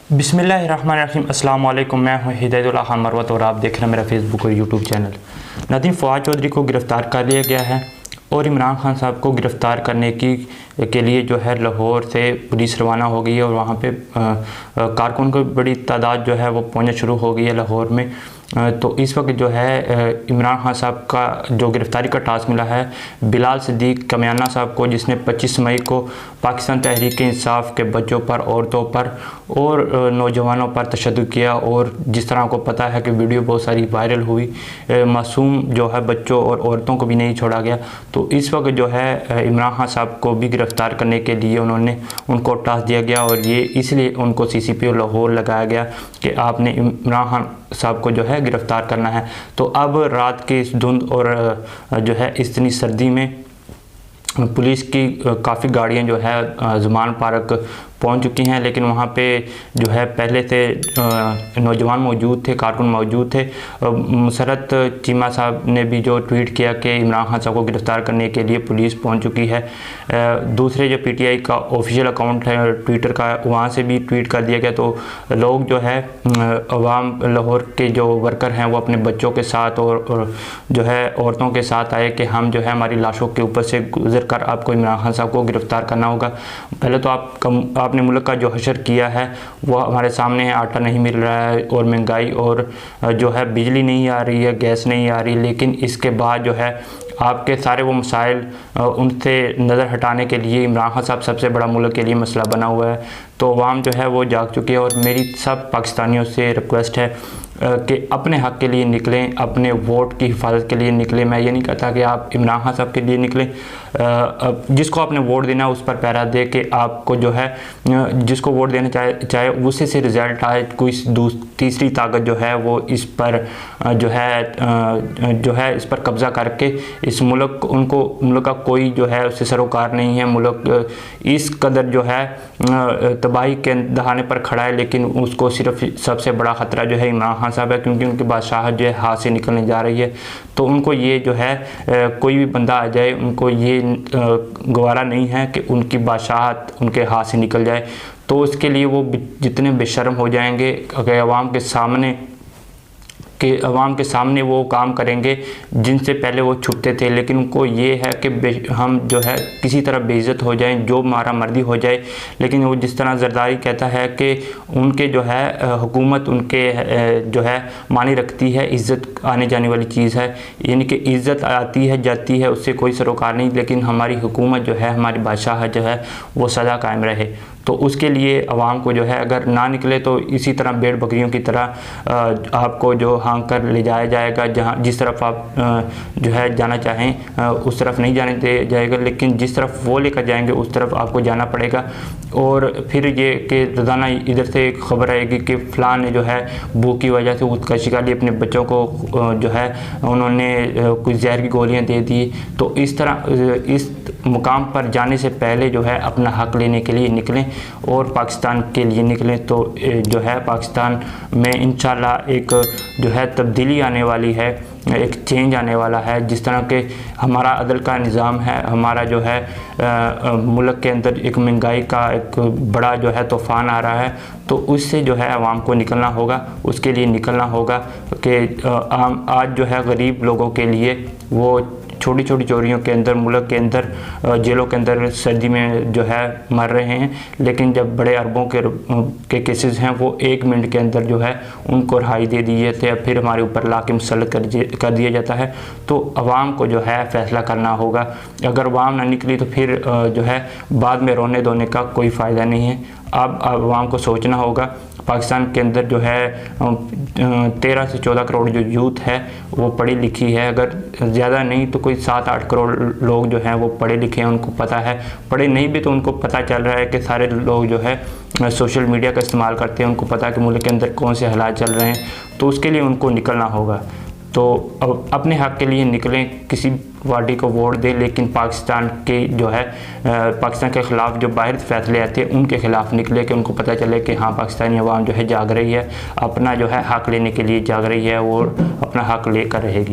बिस्मिल्लाहिर्रहमानिर्रहीम। अस्सलाम वालेकुम। मैं हूं हिदायतुल्लाह खान मरवत और आप देख रहे हैं मेरा फेसबुक और यूट्यूब चैनल। नदीम फ़वाद चौधरी को गिरफ़्तार कर लिया गया है और इमरान खान साहब को गिरफ़्तार करने के लिए जो है लाहौर से पुलिस रवाना हो गई है और वहाँ पे कारकुन की बड़ी तादाद जो है वो पहुँचना शुरू हो गई है लाहौर में। तो इस वक्त जो है इमरान खान साहब का जो गिरफ़्तारी का टास्क मिला है बिलाल सिद्दीक़ कमियाना साहब को, जिसने 25 मई को पाकिस्तान तहरीक इंसाफ के बच्चों पर, औरतों पर और नौजवानों पर तशद्दुद किया। और जिस तरह आपको पता है कि वीडियो बहुत सारी वायरल हुई, मासूम जो है बच्चों और औरतों को भी नहीं छोड़ा गया। तो इस वक्त जो है इमरान खान साहब को भी गिरफ़्तार करने के लिए उनको टास्क दिया गया और ये इसलिए उनको CCPO लाहौर लगाया गया कि आपने इमरान खान साहब को जो है गिरफ़्तार करना है। तो अब रात की इस धुंध और जो है इतनी सर्दी में पुलिस की काफ़ी गाड़ियां जो है ज़मान पार्क पहुंच चुकी हैं, लेकिन वहां पे जो है पहले से नौजवान मौजूद थे, कारकुन मौजूद थे। मुसरत चीमा साहब ने भी जो ट्वीट किया कि इमरान खान साहब को गिरफ़्तार करने के लिए पुलिस पहुंच चुकी है। दूसरे जो PTI का ऑफिशियल अकाउंट है ट्विटर का, वहां से भी ट्वीट कर दिया गया। तो लोग जो है अवाम लाहौर के जो वर्कर हैं वो अपने बच्चों के साथ और जो है औरतों के साथ आए कि हम जो है हमारी लाशों के ऊपर से गुजर कर आपको इमरान खान साहब को गिरफ़्तार करना होगा। पहले तो आपने मुल्क का जो हशर किया है वो हमारे सामने है। आटा नहीं मिल रहा है और महंगाई और जो है बिजली नहीं आ रही है, गैस नहीं आ रही, लेकिन इसके बाद जो है आपके सारे वो मसाइल उनसे नज़र हटाने के लिए इमरान खान साहब सबसे बड़ा मुल्क के लिए मसला बना हुआ है। तो अवाम जो है वो जाग चुकी है और मेरी सब पाकिस्तानियों से रिक्वेस्ट है कि अपने हक़ के लिए निकलें, अपने वोट की हिफाजत के लिए निकलें। मैं ये नहीं कहता कि आप इमरान खान साहब के लिए निकलें, जिसको आपने वोट देना उस पर पैरा दे कि आपको जो है जिसको वोट देना चाहे उससे से रिज़ल्ट आए। कोई तीसरी ताकत जो है वो इस पर जो है इस पर कब्ज़ा करके इस मुल्क मुल्क का कोई जो है उससे सरोकार नहीं है। मुल्क इस कदर जो है तबाही के दहाने पर खड़ा है, लेकिन उसको सिर्फ सबसे बड़ा ख़तरा जो है इमरान खान साहब है, क्योंकि उनकी बादशाहत जो है हाथ से निकलने जा रही है। तो उनको ये जो है कोई भी बंदा आ जाए, उनको ये गवारा नहीं है कि उनकी बादशाहत उनके हाथ से निकल जाए। तो उसके लिए वो जितने बेशर्म हो जाएंगे कि अवाम के सामने वो काम करेंगे जिनसे पहले वो छुपते थे। लेकिन उनको ये है कि हम जो है किसी तरह बेइज्जत हो जाएं, जो मारा मर्दी हो जाए। लेकिन वो जिस तरह जरदारी कहता है कि उनके जो है हुकूमत उनके जो है मानी रखती है, इज़्ज़त आने जाने वाली चीज़ है, यानी कि इज़्ज़त आती है जाती है, उससे कोई सरोकार नहीं। लेकिन हमारी हुकूमत जो है, हमारी बादशाह जो है वो सदा कायम रहे। तो उसके लिए आवाम को जो है अगर ना निकले तो इसी तरह भेड़ बकरियों की तरह आपको जो हाँक कर ले जाया जाएगा। जिस तरफ आप जो है जाना चाहें उस तरफ नहीं जाने दिया जाएगा, लेकिन जिस तरफ वो लेकर जाएंगे उस तरफ आपको जाना पड़ेगा। और फिर ये कि रोज़ाना इधर से एक खबर आएगी कि फ़लाँ ने जो है भूख की वजह से खुदकुशी कर ली, अपने बच्चों को जो है उन्होंने कुछ जहर की गोलियाँ दे दी। तो इस तरह इस मुकाम पर जाने से पहले जो है अपना हक़ लेने के लिए निकलें और पाकिस्तान के लिए निकलें। तो जो है पाकिस्तान में इंशाल्लाह एक जो है तब्दीली आने वाली है, एक चेंज आने वाला है। जिस तरह के हमारा अदल का निज़ाम है, हमारा जो है मुल्क के अंदर एक महंगाई का एक बड़ा जो है तूफ़ान आ रहा है, तो उससे जो है आवाम को निकलना होगा। उसके लिए निकलना होगा कि आज जो है गरीब लोगों के लिए वो छोटी छोटी चोरियों के अंदर मुल्क के अंदर जेलों के अंदर सर्दी में जो है मर रहे हैं, लेकिन जब बड़े अरबों के केसेस हैं वो 1 मिनट के अंदर जो है उनको रिहाई दे दी जाती है, फिर हमारे ऊपर लाके मुसल्लत कर दिया जाता है। तो अवाम को जो है फ़ैसला करना होगा। अगर अवाम ना निकली तो फिर जो है बाद में रोने धोने का कोई फ़ायदा नहीं है। अब अवाम को सोचना होगा। पाकिस्तान के अंदर जो है 13 से 14 करोड़ जो यूथ है वो पढ़ी लिखी है, अगर ज़्यादा नहीं तो कोई 7-8 करोड़ लोग जो हैं वो पढ़े लिखे हैं। उनको पता है, पढ़े नहीं भी तो उनको पता चल रहा है कि सारे लोग जो है सोशल मीडिया का इस्तेमाल करते हैं, उनको पता है कि मुल्क के अंदर कौन से हालात चल रहे हैं। तो उसके लिए उनको निकलना होगा। तो अब अपने हक़ के लिए निकलें, किसी पार्टी को वोट दें, लेकिन पाकिस्तान के जो है पाकिस्तान के ख़िलाफ़ जो बाहर फैसले आते हैं उनके ख़िलाफ़ निकले कि उनको पता चले कि हाँ पाकिस्तानी अवाम जो है जाग रही है, अपना जो है हक़ लेने के लिए जाग रही है और अपना हक़ लेकर रहेगी।